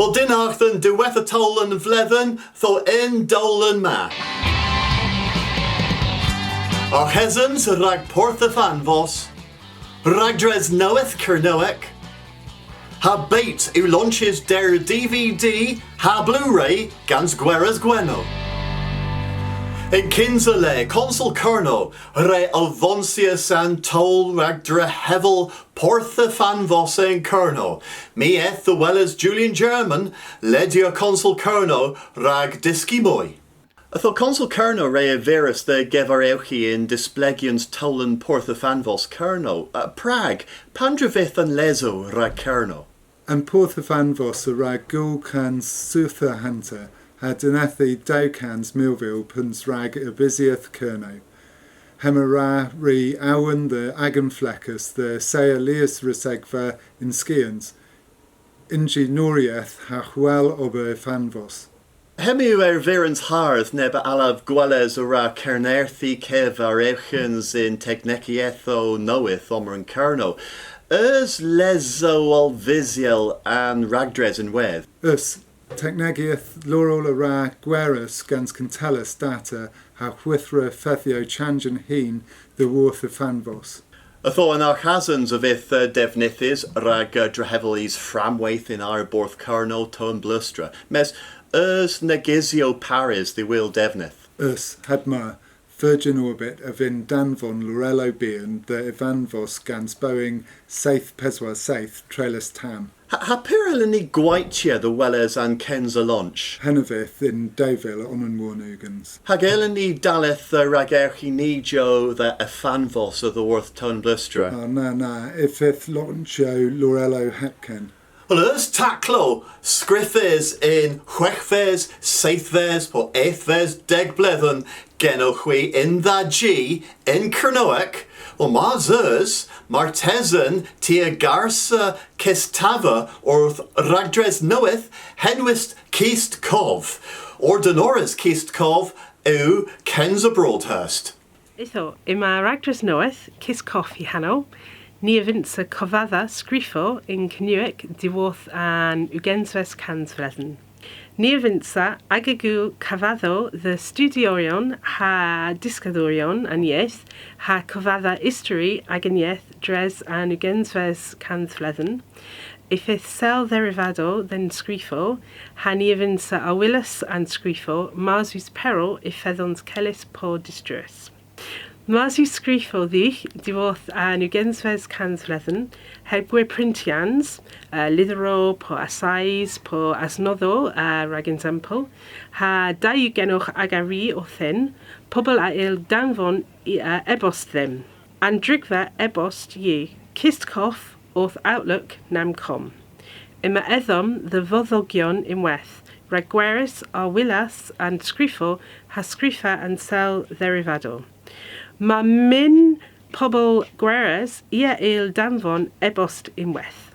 Wel dynachtan diwedd y tolan vledden, tho in dolan ma. Our hesens rag porth of anvos, rag dres knoweth Kernoek, ha bait u launches der DVD, ha Blu-ray, gans gueras gweno. In Kinsale, Consul Kerno, re alvoncia san tol rag dre hevel portha fan vosa in Kerno. Me eth the well as Julian German, ledia Consul Kerno rag diski moi. Atho Consul Kerno re verus the gevareuchi in displegians tolan portha fan vos Kerno. Prague, pandravith and lezo rag Kerno. And portha fan vos rag gul can sutha hunter. Dynethi dawcans Millville puns rag abisiath Kerno. Hemera re awen the agenfleckus the sea Elias resegva in skians. Ingi norieth hachwel ober fanvos. Hemiu verens harth neba alav gwales ora kernerthi kev arechens in technecietho knoweth omer and kerno. Lezo al visiel and ragdres in weth. Technegiath Laurel Ara Gueras gans Cantelis data ha Whithra Fethio Changen Heen the Worth of Fanvos. Atho an archazans of ith devnithis rag drahevelis framwaith in our borth Carno ton blustra. Mes negizio paris the will devnith. Hadma Virgin Orbit of in Danvon Lorello Bean the Ivanvos gans Boeing Saith Peswa Saith Trellis Tam. Ha Pirilini Gwaitia the Wellers and Kenza launch. Henavith in Deauville on and Warnugans. Hagelini Daleth the Ragerchi Nijo the Efanvos of the Worth Ton Blustra. Na, ifith Launcho Lorello Hepken. Well, Taclo, Scriffes in Huechves, Saithves, po Eighthves, Degblethen, Genochwe in the G, in Kernoek, well, Mazers, Martezen, Tia Garsa, Kestava, or Ragdres Noeth, Henwist Keist Kov, or Donoris Keist Kov, ou Kenza Broadhurst. Itho, ima Ragdres Noeth, Kist Kov Hano, Niavinsa Kovada Scrifo in Knuik, Diworth and Ugensves Kansvlesen. Niavinsa Agagu Cavado the Studiorion ha Discadorion and yes ha Kovada History Aganyeth Dres and Ugensves Kansvlesen. If it sell derivado then Scrifo, ha Niavinsa Awilus and Scrifo, Marsus Peril if Fedons Kellis po distress. Marsus Scrifo dich, diworth an Ugensves Kansvlesen, hebwe printians, lidero po asais po asnodo, rag example, ha diugenoch agari o thin, pobl a il danvon ebost them, and drigva ebost ye, kistkoff, orth outlook nam com. Ima edom the vodhogion in weth, ragweris are willas and Scrifo ha scrifa and sel derivado. Ma min pobl gweres ia il danfon ebost in weth.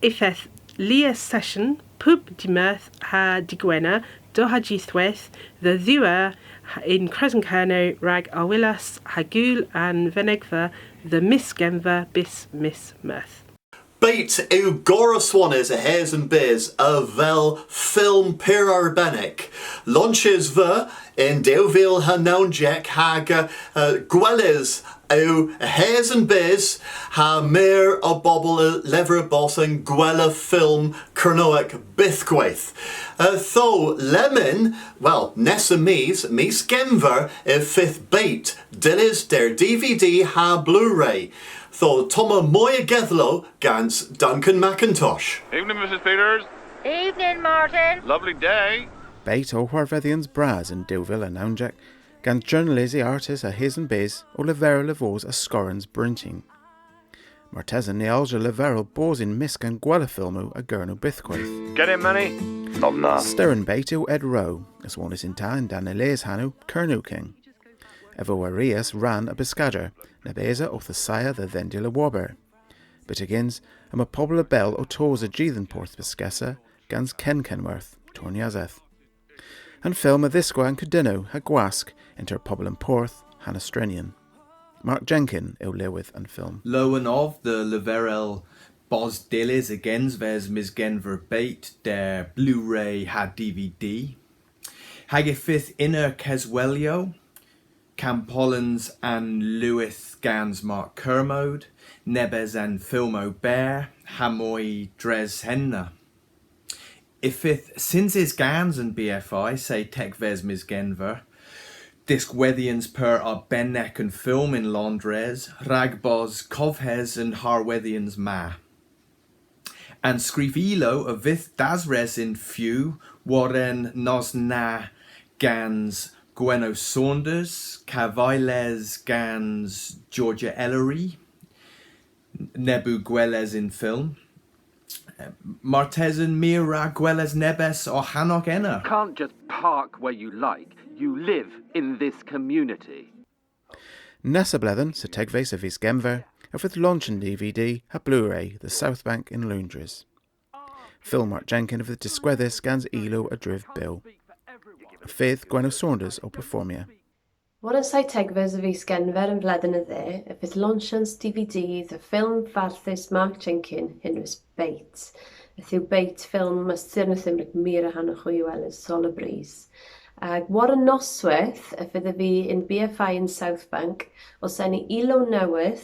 Ifeth lia session pub dimirth ha digwena do ha githweth the ddiwer in Cresenkerno rag arwillas ha gul and venegva the misgenva bis mis mirth. Bait eu goroswanes a hairs and beers a vel film pirar benek. Launches ver in Deauville ha naunjek haga gwellis eu hairs and beers ha mir a bobble lever boss and gwella film kernoek bithgwaith. Tho lemon, well, nessa mis genver if fifth bait dillis der DVD ha Blu-ray. Tho Toma Moya Gethlo gans Duncan McIntosh. Evening, Mrs. Peters. Evening, Martin. Lovely day. Bait o Warvethians Braz in Deauville and Naunjack, gans journalisy artists a his and biz o Levera Levos a scorans brinting. Martezan nealja Levera bos in Misk and Guelafilmu a Gurno Bithquaith. Get in, Manny? Not enough. Stirren bait o Ed Rowe, as one is in town dan Elias Hanu, Kernu King. Evo Arias ran a Biscader, Nebeza of the Sire the Vendula Wobber. But agains, a pobla bell o Toza Jeathan Porth Biscessa, gans Kenworth, Torniazeth. And film a Thisqua and Cadino, ha Gwask, enter pobl Porth, Hanastrenian. Mark Jenkin, il Lewith and film. Lowen of the Leverel Bos Dillis again ves mis genver bait der Blu-ray ha DVD. Hage fifth inner Keswelio, Cam Pollens and Lewis Gans Mark Kermode, Nebes and Filmo Bear, Hamoy Dres Henna. Ifith since is Gans and BFI say Tech ves mis genver, Disc Wethians per a Benneck and Film in Londres, Ragbos Covhes and Harwethians Ma. And Scrivilo a Vith Dasres in Few, Warren Nos Na Gans Gweno Saunders, Cavailes Gans Georgia Ellery, Nebu Gwelez in Film, Martesan Mira Gwelez Nebes or Hanok Enna. Can't just park where you like. You live in this community. Nessa blethen sa tegves of his Genver, of with launch and DVD, a Blu-ray, the South Bank in Lundres. Phil Mark Jenkin of the Disquethis Gans Elo a Driv Bill. A fifth Gweno Saunders o Performia. What is I tegves of his Genver and blethen of there, of his launch and DVD, the film Farthis Mark Jenkin, Hinris Bates. A thew bait film mas tyrnathym rhaid mira han o chwywelis sol y bris. War y noswaith, y fydda fi in BFI in South Bank, o senni ilo newydd,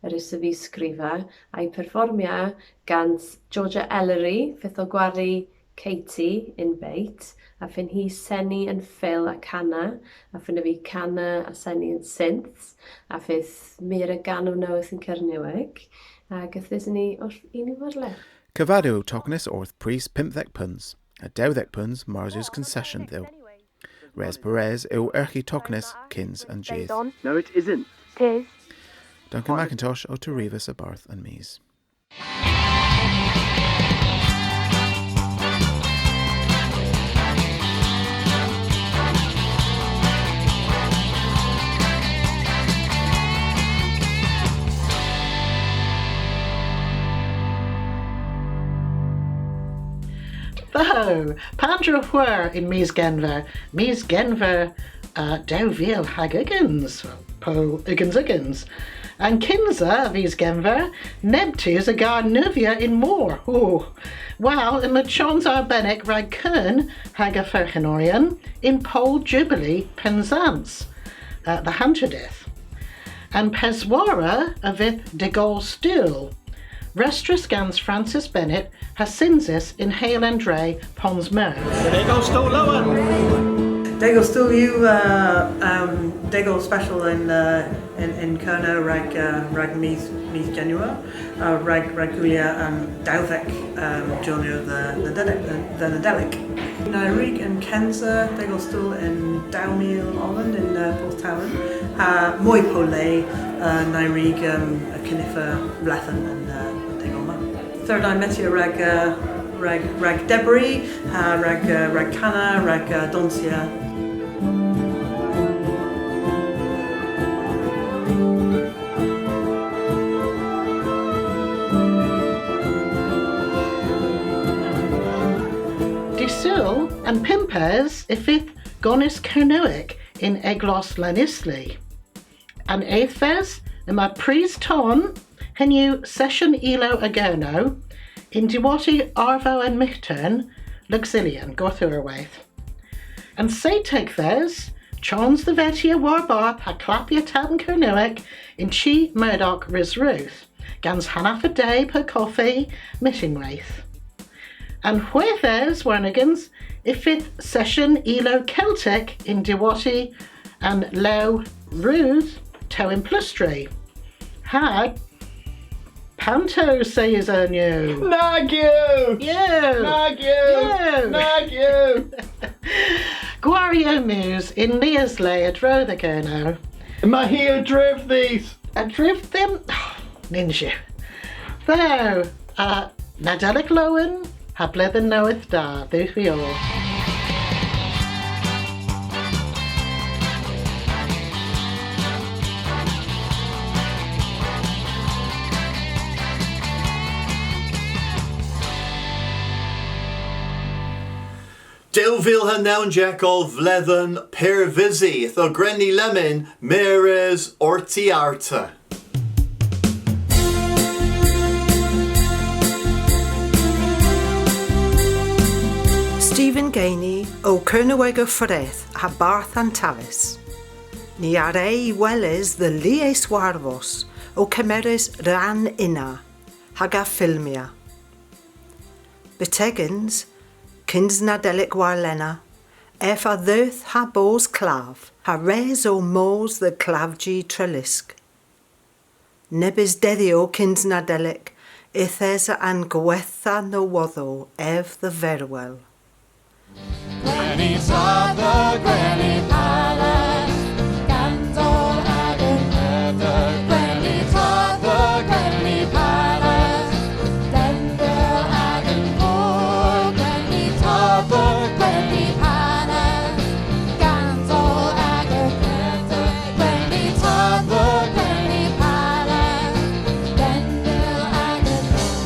yr ys y fi sgrifa, a'i perfformia gans Georgia Ellery, fydd o gwari Katie in beit, a ffyn hi senni yn Phil a Canna, a ffyn fi Canna a senni yn synths, a fydd mira gan o newydd yn Cyrniweg, a gythys ni o'r un i fyrle. Cavado Toknis orth priest Pimthek Puns, a Dewthek Puns Marzu's concession though. Res Perez il Erchi Toknis, Kins and Jaith. No, it isn't. It is. Duncan McIntosh o Terivas a Barth and Mies. Tho, Pandra Hwer in Mies Genver Dew Viel Hag Uggins, Po Uggins, and Kinza Mies Genver, Nebtus a Gar Nuvia in Moor. Oh, while in Machons Arbenek Rag Kern Haga Ferchenorian in Pole Jubilee Penzance, the Hunterdith, and Peswara a Vith de Gaulle Stool. Restris Gans Francis Bennett Hasinsis in Hale and Dre Pons Mer. Dego still lower. Dego still you Dego special in Kerno rag Mies Genua rag Gulia and Dowvek Junior the Nadelic. Nyrig and Kenza Dego still in Dowmeal Holland in Porthtown. Moy Pole Nyrig Kinifa Blethen and Third I met you rag Debris, rag Canna, rag Doncia. Disul and Pimpers ifith Gonis Kernoic in Eglos Lanisli. And Aethves in my priest ton Henu session elo agono in Diwati Arvo and Michtern Luxilian Gorthurwaith. And say take theirs, Chons the Vetia Warbarth ha Clapia Tan Kernoic in Chi Murdoch Riz Ruth, Gans Hannah a day per coffee Mittingwaith. And where theirs Wernigans, ifith session elo Celtic in Diwati and Low Ruth to in Plustry. Had Panto says on you. Nag you! Nag you! Gwario Muse in Leasley a dro the Gurno. Am I here driv these? A driv them? Ninja. Though, Nadelic Lowen, ha blethen knoweth da, those we all. Dilvil ha noun jack of Vlethen Pervisi, tho Grenny Lemon, Meres Ortiarta. Geini o Cernyweg o Ffyredd ha Barth an Tavis. Ni ar ei weles the Lies Warfos o cymerys ran inna hag a ffilmia. Betegins, cyns na delic warlena, eff a ddyrth ha bos claf, ha res o mos the clavgi trelisk. Nebys deddio cyns na delic, ithes an gwetha no woddo ef the verwel. Granny father, Granny palace, Gandol had another. Granny father, Granny palace, Dendel had an poor. Granny father, Granny palace, Gandol had another. Granny father, Granny palace, Dendel had an poor.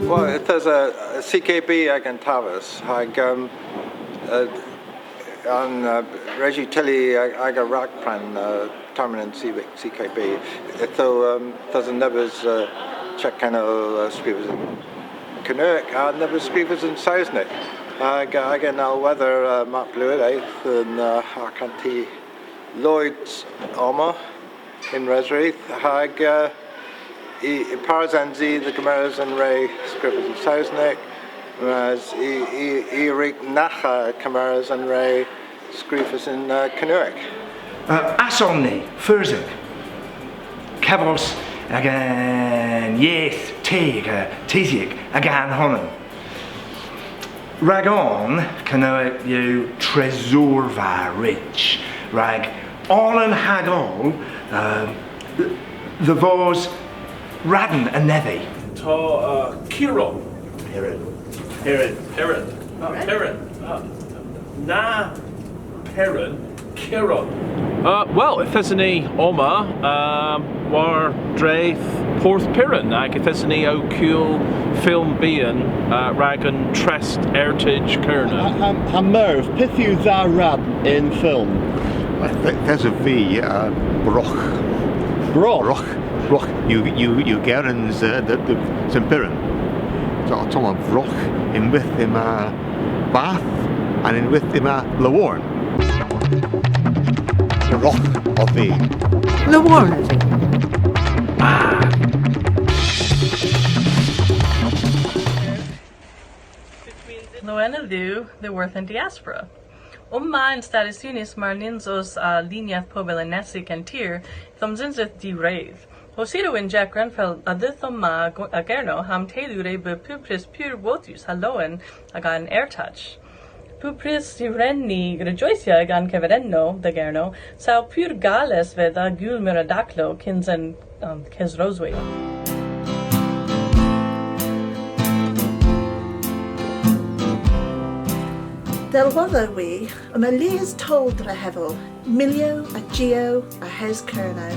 Well, there's a CKB ag an Tavis ag an Reggie Tilly ag a Rockpran Terminant CKB. So there's a Nebbers Checano Scrivers in Canuck and Nebbers Scrivers in Sausnick. Ag an weather Mark Blewett and Arcanti Lloyd's Oma in Resreath. Ag Parzanzi, the Gamaras and Ray Scrivers in Sausnick. Whereas Erik Nacha Camaras and Ray Scrivers in Canuck. Asomni, Furzig, Kevos, again, Yeth, Teig, Tizic, again, Honan. Ragon, Canuck, you Tresorva rich, Rag, Allen Hagol, the Vos, Radden and Nevi. Ta Kiro. Perrin. Na Perrin. Kiron. Well, if there's any Oma, war Draith, Porth Perrin, ag if there's any O'Cule film being, Ragan Trest Ertage Kerna. Merv, pithu dda rad in film? There's a V, Broch. Broch? Broch, you gerans the Sempirin. So Tom of Broch in with him Bath and in with him Lawarn. The Roch of the Lawarn. Loena Lu, the Worth and Diaspora. Mijn statusunis marninzos liniath pobelenesic and tier, thumzinzith di rave. Hosido in Jack Grenfell adithoma agerno ham telure be pupris pure votus halloen agan air touch. Pupris irenni rejoicia agan keverenno the gerno, sao pure gales veda gul miradaclo kinzen kes rosway. Del weather we, and Elias told the hevel, Milio, a Geo, a Hes Kerno.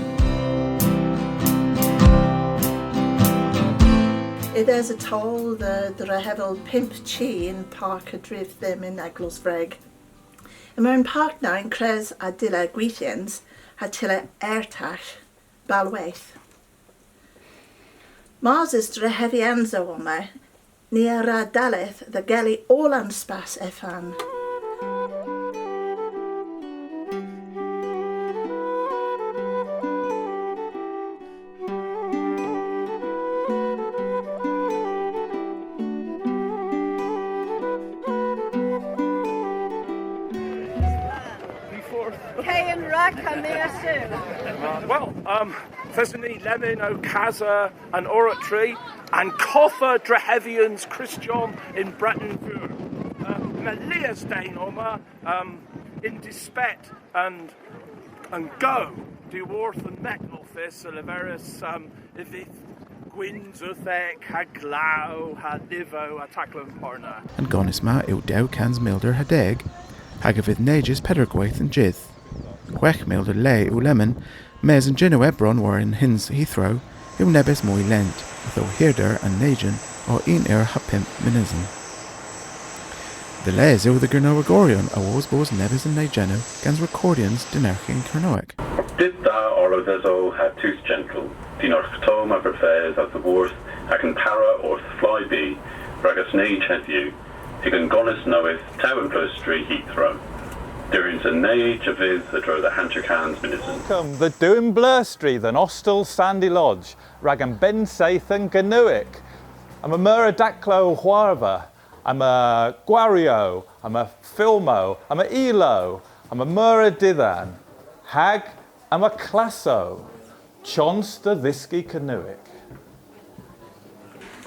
There's a toll the hevel Pimp Chi in Park a drift them in Eglosvreg. And we're in Park now in Cres a Dilla Gweithians, a Tilla Airtach, Balwaith. Mars is the heavy anzo on me. Near Daleth, the galley all unspass efan. Thesany, Lemon, O'Kaza, and Oratory, and Coffa Drehevians Christian in Breton Vur. Melias Dane Oma, in Dispet, and Go, Deworth and Mecklofis, Oliveris, Ivith, Gwyn, Zuthek, Haglau, Hadivo, Ataklan Porna. And Gonisma Eudau Cans Milder Hadeg, hag a fydd neges pedwar gwaith yn jydd. 6,000 o le yw lemon, mes yn gyn o Ebron war yn Hins Heathrow, yw nebes mwy lent, tho hirder yn neidyn o 1 minuten. The les yw the Gernowagorion a was bos nebes yn neidjeno gans recordians dynerch yn Cernoeg. Dit da orlodeso had tooth gentle, din o'r ftome a verfez at the worth ac yn para wrth fly be, ragus neid heddiw, ag yn gonus noeth taw yn plystri Heathrow. During a neid a fydd y dro the Hantercans minuten. Welcome the Doing Blurstry, the Nostal Sandy Lodge, rag yn Ben Saith yn Gynwyc. I'm a Mura Daclo Huarva, I'm a Gwario, I'm a Filmo, I'm a Elo, I'm a Mura Diddan, Hag, I'm a Classo, Chons the Dhisky Canoic.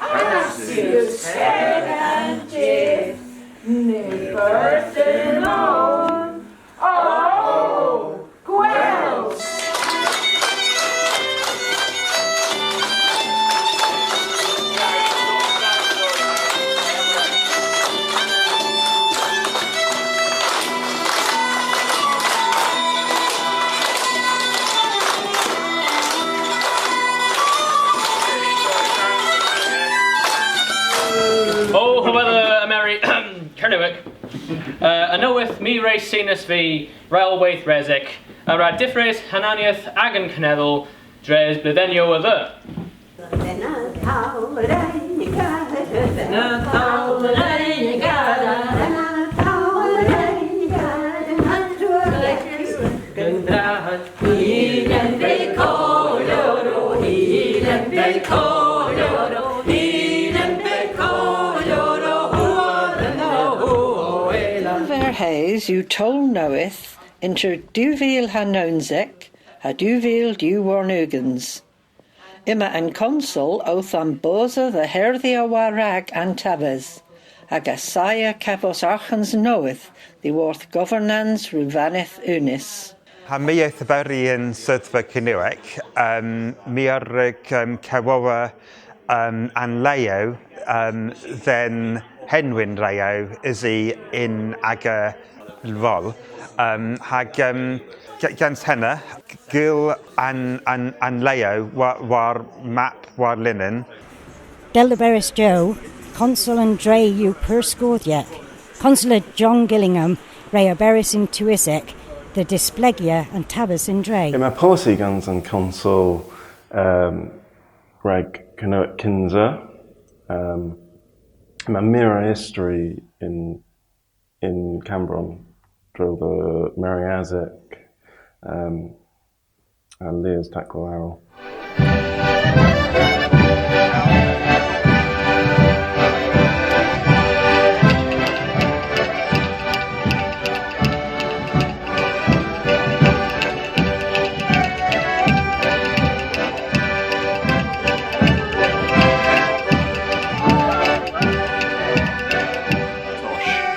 As you said and did, ne birth alone. Oh, Gwells! Oh, however, Mary Cernowick. A knoweth me race sinus v railwaith resik, a radifres Hananiath agan canedel, dres bledenio of the. Hayes, you told knoweth, inter duvil hanonzik, a duvil du warnugans. Imma and consul oath am boza the herthia warag and tabes, agasaya capos archans knoweth, the worth governans ruvaneth unis. Ha mi eith bari yn sydfa Cynwyc, mi ar cawawa an leo, then Henwyn Rao is he in aga lwol. Hag gans henna, gil an leo war map war linen. Delaveris Joe, Consul and Dre you perscordiac. Consular John Gillingham, Ray Beris in Tuisek, the Displegia and Tabas in Dre. In my policy guns and Consul Greg Kinzer. My mirror history in Cambron, drill the Mariazic and Leah's tackle arrow.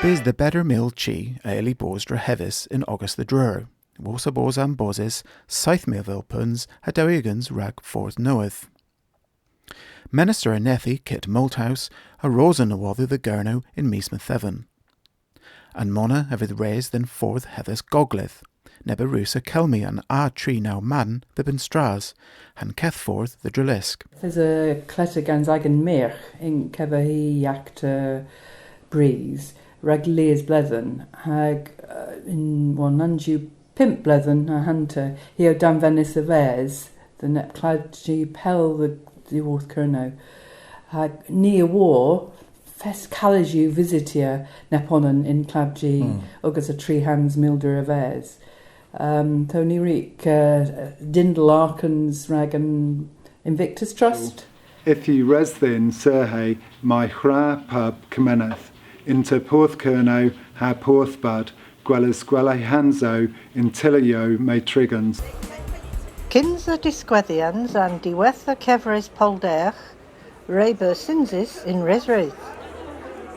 Is the better mill chi a Eli Bos dra Hevis in August the Drur. Wosa Bos am Boses, South Millville puns, a Dowigans rag forth knoweth. Minister Anethi Kit Malthouse, a Rosa Nawathu the Gurno in Meesmouth and Mona of it raised then forth Hevis Goglith, Neberusa Kelmi and tree now Madden the Benstras, and Kethforth the Drilisk. There's a Clettergans Agan Mirch in Kevahi Yakta Breeze. Rag Lears Blethen, hag in one Nanju Pimp Blethen, a hunter, he o Dan Venice of Airs, the net cladgy Pell the Worth Kerno, hag near war, Fes Calaju Visitia Neponan in Clabgy, Ugas a Tree Hands Milder of Airs. Tony Reek, Dindle Arkans, Rag and Invictus Trust. If you res then, Serhe, my Hra pub Kameneth. Inter Porthkerno ha Porthbud, Gwellas Gwelai Hanzo, in Tillio me Trigans. Kinsa disquethians and diwetha Kevres Polderch, Reber Sinsis in Resraith.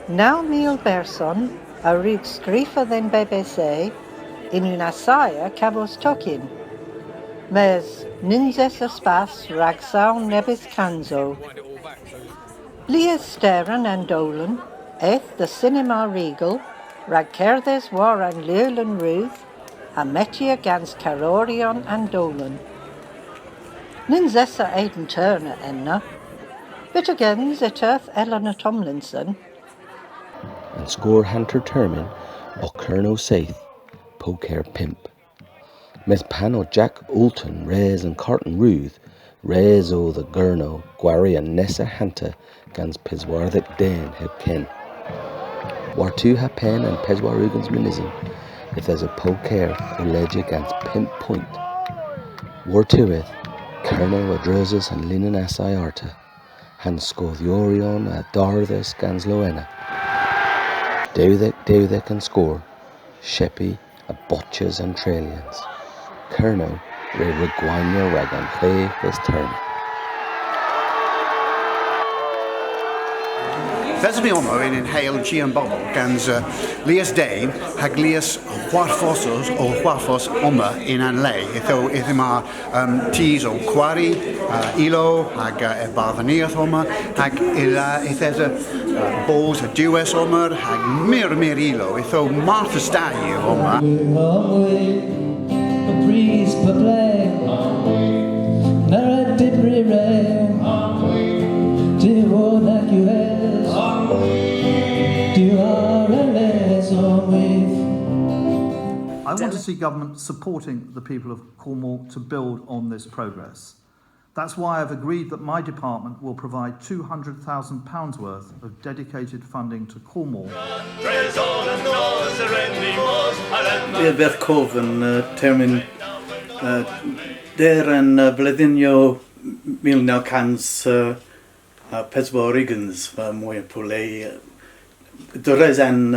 Now Neil Berson, a rig scrifa then BBC, in Unasaya Cabos Tokin. Mes Ninzes Aspas Ragsound Nebis Canzo. Lias Steran and Dolan, Eth the Cinema Regal, rag cerddes war an Leulen Ruth, a metia gans Carorion and Dolan. Nin zessa Aidan Turner enna, but again it earth Eleanor Tomlinson. And score Hunter Termin, o Colonel Saith, Poker Pimp. Mes Pano Jack Oulton, Rez and Carton Ruth, Rez o the Gurno, Gwari and Nessa Hanta, gans Piswarthic Dan heb Ken. War two ha pen and Peswarugans Minizin, if there's a poker o ledger gans Pimp Point. War two it, Colonel Adrozes and Linan Asai Arta, Han Scothorion a Darthes gans Loena. Dewdek and score, Sheppy a Botches and Tralians. Colonel re Reguanya Ragan Play his turn. Fes mi omo in inhale Gian Bobble gans Lias Day hag Lias Huarfosos o Huarfos oma in an lay itho ithima teas o Quarry Ilo hag e Barthaniath oma hag ithesa balls a Dues oma hag mir Ilo itho Martha Staggy oma. Breeze per play, Mara Dibri Ray, do like you has, do RLS on with. I want to see government supporting the people of Cornwall to build on this progress. That's why I've agreed that my department will provide £200,000 worth of dedicated funding to Cornwall. Beth Coven, termin der an Vladinio Milna Cans Pesborigans, mwy pwle. Dores an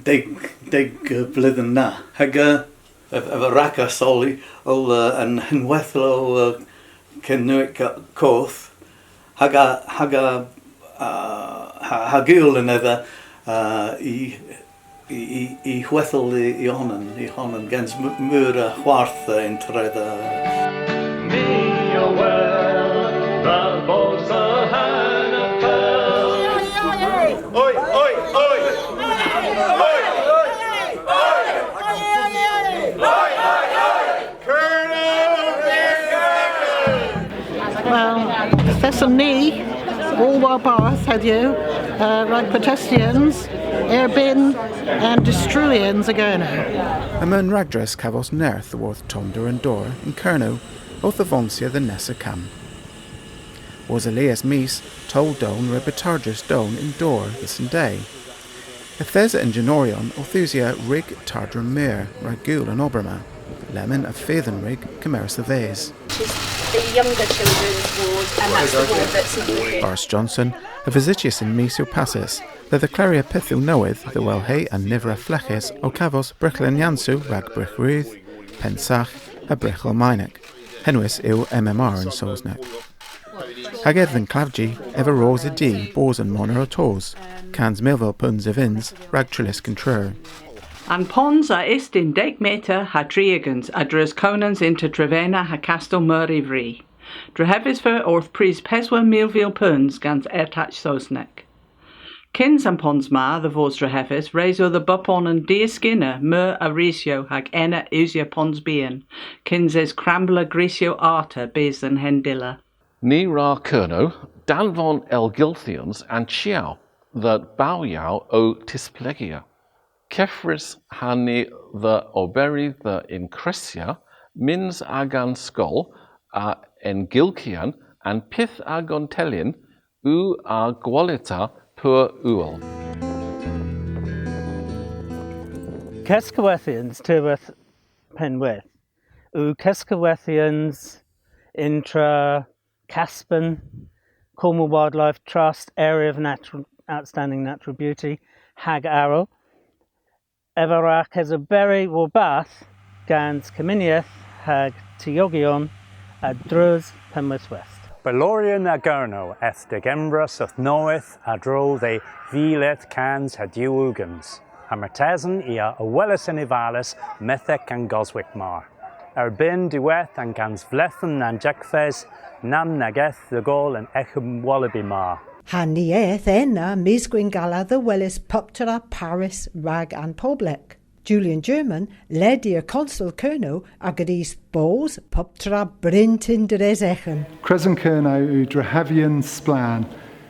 deg blwyddyn na. Hag efo raca soli ol yn hynwethlo cynwyc coth. Haga hagil yn edda I chwethel I honan gens mŵr a chwarth yn tredd Me o wel, the boats a Hannafel. Oi, oi, oi! Well, Thessalony, all war Bath had you, rag protestians, Erbin and Destruians again. Among ragdress cavos nerth the worth Tomder and Dor in Kerno, both Avonsia the Nessa Cam. Was Elias Mies told Don rebetargus Don in Dor this day. Ethesa and Genorion Othusia rig Tardrum Mir, Ragul and Oberma, Lemon of Faithen rig, Cameras the Vase. The younger children's ward, and that's the ward that's in Boris Johnson, a visitius in Misio Passes, that the Claria Pithu knoweth the Wellhay and Nivra Fleches, O Cavos, Brichlin Yansu, Rag Brich Ruth, Pensach, a Brichel Minek, Henwis il MMR and Solsneck. Haged than Clavji, ever rose a D, Bors and Monor Tos, Cans Millville Puns of Inns, Rag Trillis Contrar. And pons a ist in deg meter ha triegans a dres conans into Trevena ha Castle Murray Vree. Drehevis ver orth pris peswa Millville Puns gans ertach Sosneck. Kins and pons ma the vos drehevis rezo the bupon and deer skinner mur a risio hag enna usia pons bien. Kins es crambler grisio arta bez than hendilla. Ni ra Kerno, Dan von Elgilthians and Chiao, the Baoyao o Tisplegia. Kefris hani the Oberi the Incressia, Mins agan Skull, a Engilkian, and Pith agon Telin, u a Gualita pur uol. Keskawethians tyweth penwith, u Keskawethians intra Caspen, Cornwall Wildlife Trust, Area of Outstanding Natural Beauty, Hag Arrow, Everach has a berry Warbath, Gans Caminieth, Hag Tiogion, Adruz Penwith West. Belorian Agurno, Ethdig Embrus of Noeth, Adro the Vileth Cans Hadiugans, Amertezen ia Awellis and Ivalis, Methek and Goswick Mar. Erbin Dueth and Gans Vlethen and Jackfez, Nam Nageth the Gol and Echem Wallaby Mar. Hanni eth enna mis gwingala the Wellis Puptera Paris Rag and Public. Julian German led i'r consul Kerno agad is Bos Puptera Brintin Dresechen. Crescent Kerno u Drahavian Splan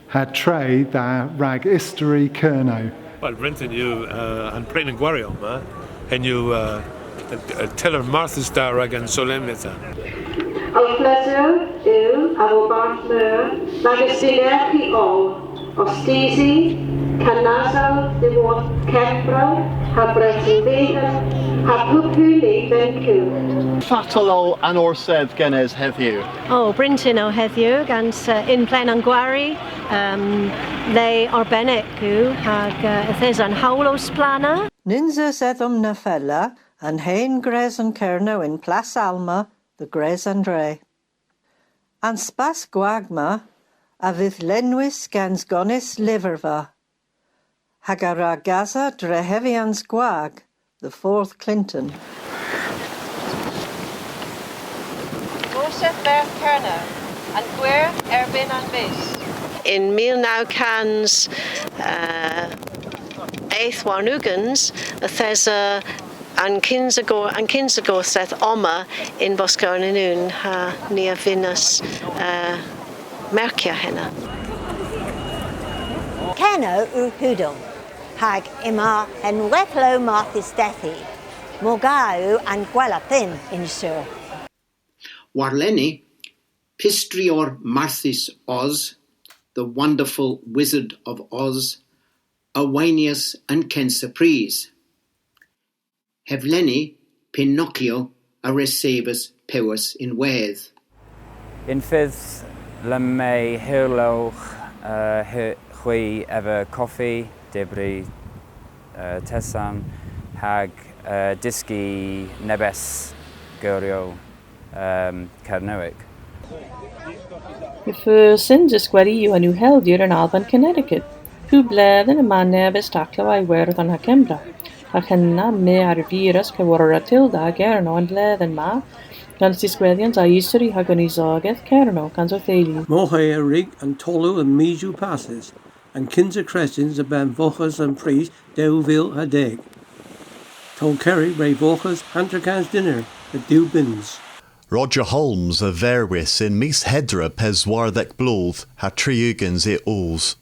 had tre da rag history Kerno. Well, Brintin you and Prain and Guario, and you tell Martha's da rag and solemnita. Al pleasure yw ar o bart myr, nag ysdilerchu o stisi, canasal, dywod cefbro, ha bretin vegan, ha pwpwni ben cw. Fatal o an orsedd genes heddiw? O, Brintin o heddiw, gans in Plain and Gwari, le arbennic yw, hag ythes an hawlos plana. Ninzas edom na fella, an hain Gres and Kerno in Plas Alma, the Gres and Ray. An spas gwagma, a fydd lenwys gans gonis liverva. Hag ara Gaza drehevians gwag, the 4th Clinton. Joseph Bert Kerno, and Gwer Erbin and Bis. In Milnaukans, 8th Warnugans, ythes an Kinzagor seth Oma in Boscarnanun ha nia Venus Mercia henna. Kerno u Hudon, hag ima en wethlo Marthis dethi, Morgau and Gwelapin in Sur. Warleni, Pistrior Marthis Oz, the wonderful Wizard of Oz, Awanius and Kensapries. Hevleni, Pinocchio, Aresebus Pewus in Wedd. In Fifth, Lemme Hirloch, Hui Ever Coffee, Debris Tessan, Hag Diski Nebes Gurio Carnoic. If Sindus Gweri you a new held you're in Alban, Connecticut. Who bled in a man nebes taklo I wear on Hakembra. Hakena me ar virus ke war a tilda gerno and bled and ma. Gans disgredians I history hagonizogeth kerno canzotheli. Mohe a rig and tolu and miju passes, and kinza crescents aban vochas and priest Deuville hadeg. Tol Kerry ray vochas Hantercans dinner at Dubins. Roger Holmes a verwis in mis hedra peswardek bloth ha triugans e ols.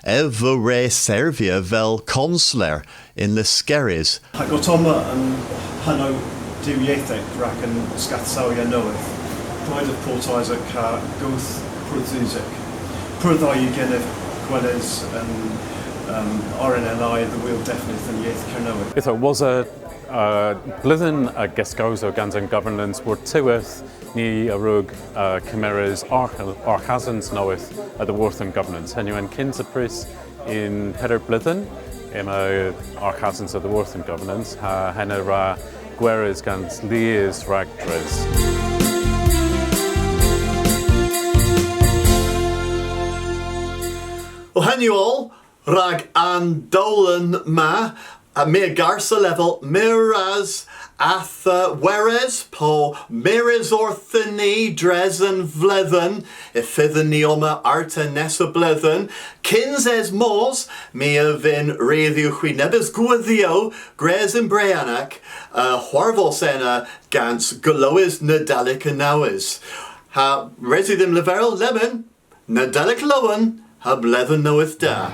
Eva re Servia vel consular in the Skerries. Hagotoma and Hano Diwiethek rack and Scatsauia knoweth. Pride of Port Isaac ha Goth Prudhusek. Prudhai Eugeneth Gwelles and RNLI the wheel definite and Yeth Kernoic. It was a blithen a Gescozo gans and governance were tueth ni a rug chimeras archazans knoweth at the worth and governance. Henu and Kinsapris in Header blithen Emma archazans at the worth and governance ha hena ra gueres gans lies ragdres. Well, henu all rag and dolan ma a mere garsa level miraz atha whereas po miraz orthani dresen vlethen ifithen nioma arta nessa blethen kins es mos mea vin reithiu hui nebes guathio gres and breanac huarvolsena gans galois nadalic anawis ha residim leverel lemon nadalic lowen ha blethen knoweth da.